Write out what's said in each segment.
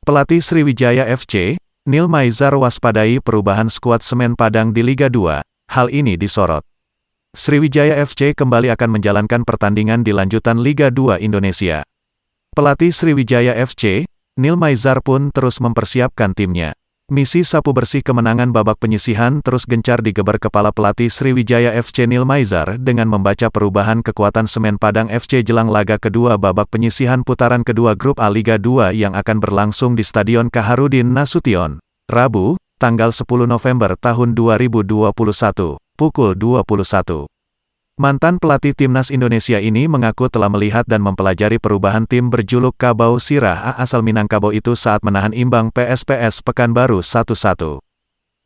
Pelatih Sriwijaya FC, Neil Maizar waspadai perubahan skuad Semen Padang di Liga 2, hal ini disorot. Sriwijaya FC kembali akan menjalankan pertandingan di lanjutan Liga 2 Indonesia. Pelatih Sriwijaya FC, Neil Maizar pun terus mempersiapkan timnya. Misi sapu bersih kemenangan babak penyisihan terus gencar digeber kepala pelatih Sriwijaya FC Neil Maizar dengan membaca perubahan kekuatan Semen Padang FC jelang laga kedua babak penyisihan putaran kedua Grup A Liga 2 yang akan berlangsung di Stadion Kaharudin Nasution, Rabu, tanggal 10 November tahun 2021, pukul 21. Mantan pelatih Timnas Indonesia ini mengaku telah melihat dan mempelajari perubahan tim berjuluk Kabau Sirah A asal Minangkabau itu saat menahan imbang PSPS Pekanbaru 1-1.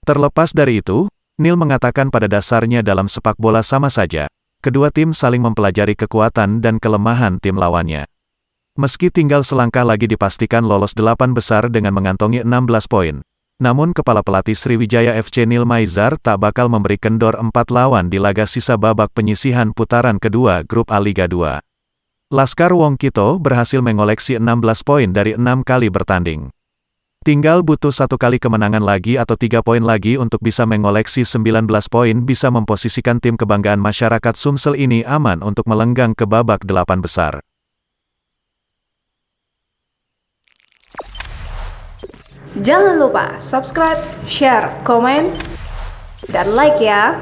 Terlepas dari itu, Neil mengatakan pada dasarnya dalam sepak bola sama saja, kedua tim saling mempelajari kekuatan dan kelemahan tim lawannya. Meski tinggal selangkah lagi dipastikan lolos 8 besar dengan mengantongi 16 poin, namun kepala pelatih Sriwijaya FC Neil Maizar tak bakal memberi kendor 4 lawan di laga sisa babak penyisihan putaran kedua Grup A Liga 2. Laskar Wong Kito berhasil mengoleksi 16 poin dari 6 kali bertanding. Tinggal butuh 1 kali kemenangan lagi atau 3 poin lagi untuk bisa mengoleksi 19 poin bisa memposisikan tim kebanggaan masyarakat Sumsel ini aman untuk melenggang ke babak 8 besar. Jangan lupa subscribe, share, komen, dan like ya!